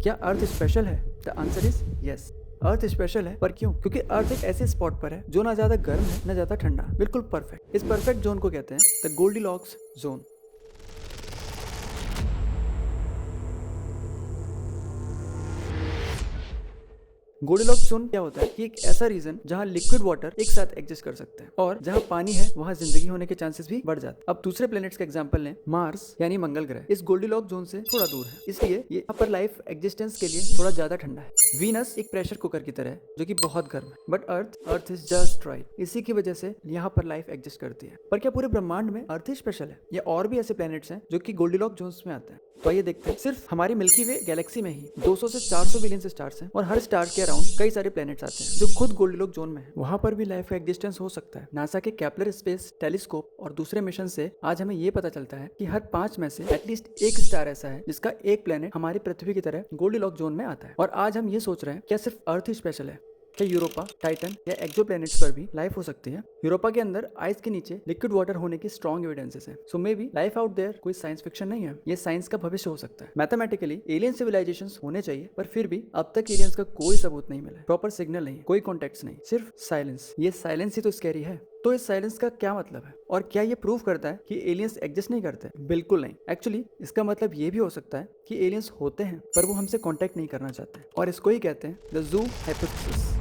क्या अर्थ स्पेशल है? The answer is yes. Earth special है, पर क्यों? क्योंकि अर्थ एक ऐसे स्पॉट पर है जो ना ज्यादा गर्म है ना ज्यादा ठंडा, बिल्कुल परफेक्ट। इस परफेक्ट जोन को कहते हैं the Goldilocks zone. Goldilocks zone क्या होता है कि एक ऐसा रीजन जहाँ लिक्विड वाटर एक साथ एग्जिस्ट कर सकते हैं और जहाँ पानी है वहाँ जिंदगी होने के चांसेस भी बढ़ जाते हैं। अब दूसरे प्लेनेट्स का एग्जांपल लें, मार्स यानी मंगल ग्रह इस गोल्डीलॉक्स जोन से थोड़ा दूर है, इसलिए ये यहाँ पर लाइफ एग्जिस्टेंस के लिए थोड़ा ज्यादा ठंडा है। वीनस एक प्रेशर कुकर की तरह है जो कि बहुत गर्म है, but earth is just right. इसी की वजह से यहाँ पर लाइफ एग्जिस्ट करती है। पर क्या पूरे ब्रह्मांड में अर्थ ही स्पेशल है या और भी ऐसे प्लेनेट्स हैं जो कि गोल्डीलॉक्स जोन्स में आते हैं? तो आइए देखते हैं। सिर्फ हमारी मिल्की वे गैलेक्सी में ही 200 से 400 बिलियन स्टार्स हैं और हर स्टार के अराउंड कई सारे प्लैनेट्स आते हैं जो खुद गोल्डीलॉक्स जोन में है। वहां पर भी लाइफ का एग्जिस्टेंस हो सकता है। नासा के केपलर स्पेस टेलीस्कोप और दूसरे मिशन से आज हमें ये पता चलता है कि हर 5 में से एटलीस्ट एक स्टार ऐसा है जिसका एक प्लैनेट हमारी पृथ्वी की तरह गोल्डीलॉक्स जोन में आता है। और आज हम ये सोच रहे हैं क्या सिर्फ अर्थ ही स्पेशल है? क्या यूरोपा, टाइटन या एक्सोप्लैनेट्स पर भी लाइफ हो सकती है? यूरोपा के अंदर आइस के नीचे लिक्विड वाटर होने की स्ट्रॉन्ग एविडेंसेस है। So maybe life out there कोई साइंस फिक्शन नहीं है, ये साइंस का भविष्य हो सकता है। मैथमेटिकली एलियन सिविलाइजेशंस होने चाहिए, पर फिर भी अब तक एलियंस का कोई सबूत नहीं मिला, प्रॉपर सिग्नल नहीं, कोई कॉन्टेक्ट्स नहीं, सिर्फ साइलेंस। ये साइलेंस ही तो स्कैरी है। तो इस साइलेंस का क्या मतलब है और क्या ये प्रूव करता है कि एलियंस एग्जिस्ट नहीं करते? बिल्कुल नहीं। एक्चुअली इसका मतलब ये भी हो सकता है कि एलियंस होते हैं पर वो हमसे कॉन्टेक्ट नहीं करना चाहते, और इसको ही कहते हैं the zoo hypothesis.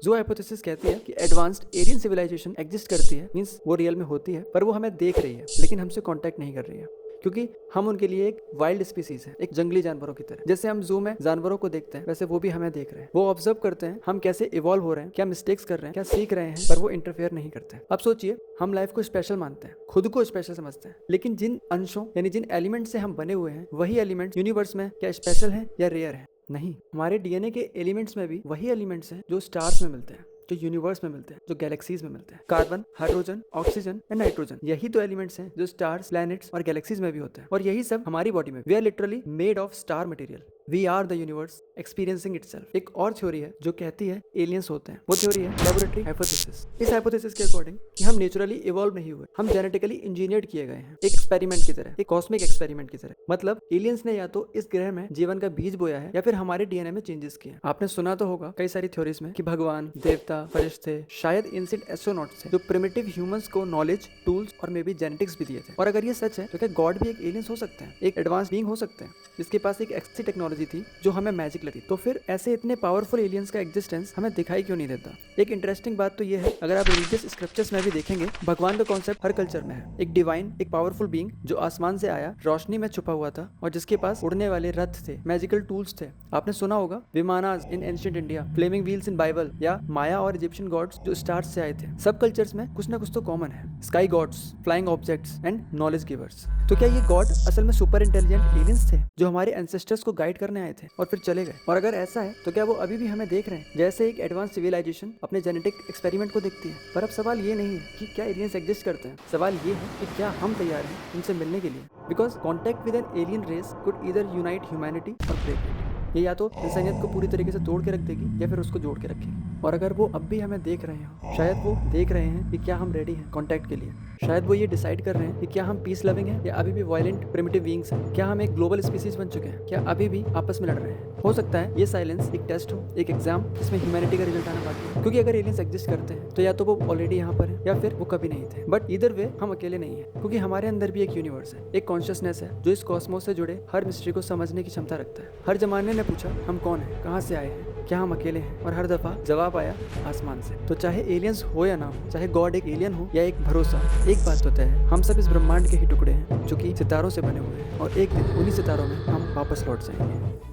Zoo hypothesis कहती है कि एडवांस्ड एलियन सिविलाइजेशन एग्जिस्ट करती है, मींस वो रियल में होती है, पर वो हमें देख रही है लेकिन हमसे कांटेक्ट नहीं कर रही है, क्योंकि हम उनके लिए एक वाइल्ड स्पीसीज है, एक जंगली जानवरों की तरह। जैसे हम जू में जानवरों को देखते हैं वैसे वो भी हमें देख रहे हैं। वो ऑब्जर्व करते हैं हम कैसे इवॉल्व हो रहे हैं, क्या मिस्टेक्स कर रहे हैं, क्या सीख रहे हैं, पर वो इंटरफेयर नहीं करते। अब सोचिए, हम लाइफ को स्पेशल मानते हैं, खुद को स्पेशल समझते हैं, लेकिन जिन अंशों यानी जिन एलिमेंट से हम बने हुए हैं वही एलिमेंट यूनिवर्स में क्या स्पेशल है या रेयर है? नहीं। हमारे डीएनए के एलिमेंट्स में भी वही एलिमेंट्स हैं जो स्टार्स में मिलते हैं, जो यूनिवर्स में मिलते हैं, जो गैलेक्सीज में मिलते हैं। Carbon, hydrogen, oxygen and nitrogen, यही तो एलिमेंट्स हैं जो स्टार्स, प्लैनेट्स और गैलेक्सीज में भी होते हैं। और यही सब हमारी बॉडी में। We are literally made of star material. We are the universe experiencing itself. एक और थ्योरी है जो कहती है एलियंस होते हैं, वो थ्योरी है लेबोरेटरी हाइपोथेसिस। इस हाइपोथेसिस के अकॉर्डिंग कि हम नेचुरली इवॉल्व नहीं हुए, हम जेनेटिकली इंजीनियर्ड किए गए हैं, एक एक्सपेरिमेंट की तरह, एक कॉस्मिक एक्सपेरिमेंट की तरह। मतलब एलियंस ने या तो इस ग्रह में जीवन का बीज बोया है या फिर हमारे डीएनए में चेंजेस किए। आपने सुना तो होगा कई सारी थ्योरीज में कि भगवान, देवता, फरिश्ते, शायद एंशिएंट एस्ट्रोनॉट्स थे जो प्रिमिटिव ह्यूमंस को नॉलेज, टूल्स और मे बी जेनेटिक्स भी दिए थे। और अगर ये सच है तो क्या गॉड भी एक एलियंस हो सकते हैं, एक एडवांस बीइंग हो सकते हैं जिसके पास एक ऐसी टेक्नोलॉजी थी जो हमें मैजिक लगी? तो फिर ऐसे इतने पावरफुल एलियंस का एग्जिस्टेंस हमें दिखाई क्यों नहीं देता? एक इंटरेस्टिंग बात तो ये है, अगर आप रिलीजियस स्क्रिप्चर्स में भी देखेंगे, भगवान का कॉन्सेप्ट हर कल्चर में है। एक डिवाइन, एक पावरफुल बीइंग जो आसमान से आया, रोशनी में छुपा हुआ था और जिसके पास उड़ने वाले रथ थे, मैजिकल टूल्स थे। आपने सुना होगा vimanas in ancient India, flaming wheels in Bible, या माया और इजिप्शियन गॉड्स जो स्टार्स से आए थे। सब कल्चर्स में कुछ ना कुछ तो कॉमन है, sky gods, flying objects and knowledge givers. तो क्या ये गॉड असल में सुपर इंटेलिजेंट एलियंस थे जो हमारे एंसेस्टर्स को गाइड करने आए थे और फिर चले गए? और अगर ऐसा है तो क्या वो अभी भी हमें देख रहे हैं जैसे एक एडवांस सिविलाइजेशन अपने जेनेटिक एक्सपेरिमेंट को देखती है? पर अब सवाल ये नहीं है कि क्या एलियंस एग्जिस्ट करते हैं, सवाल ये है कि क्या हम तैयार हैं उनसे मिलने के लिए? Because contact with an alien race could either unite humanity और ब्रेक इट। ये या तो इंसानियत को पूरी तरीके से तोड़ के रख देगी या फिर उसको जोड़ के रखेगी। और अगर वो अब भी हमें देख रहे हो, शायद वो देख रहे हैं कि क्या हम रेडी हैं कॉन्टैक्ट के लिए। शायद वो ये डिसाइड कर रहे हैं कि क्या हम पीस लविंग हैं या अभी भी वायलेंट प्रिमिटिव बीइंग्स हैं। क्या हम एक ग्लोबल स्पीसीज बन चुके हैं, क्या अभी भी आपस में लड़ रहे हैं? हो सकता है ये साइलेंस एक टेस्ट हो, एक एग्जाम जिसमें ह्यूमैनिटी का रिजल्ट आना बाकी है। क्योंकि अगर एलियंस एग्जिस्ट करते हैं तो या तो वो ऑलरेडी यहाँ पर है या फिर वो कभी नहीं थे। बट ईदर वे हम अकेले नहीं है, क्योंकि हमारे अंदर भी एक यूनिवर्स है, एक कॉन्शियसनेस है जो इस कॉस्मोस से जुड़े हर मिस्ट्री को समझने की क्षमता रखता है। हर जमाने ने पूछा हम कौन है, कहाँ से आए हैं, क्या हम अकेले हैं, और हर दफा जवाब आया आसमान से। तो चाहे एलियंस हो या ना हो, चाहे गॉड एक एलियन हो या एक भरोसा, एक बात तो तय है, हम सब इस ब्रह्मांड के ही टुकड़े हैं जो कि सितारों से बने हुए हैं और एक दिन उन्हीं सितारों में हम वापस लौट जाएंगे।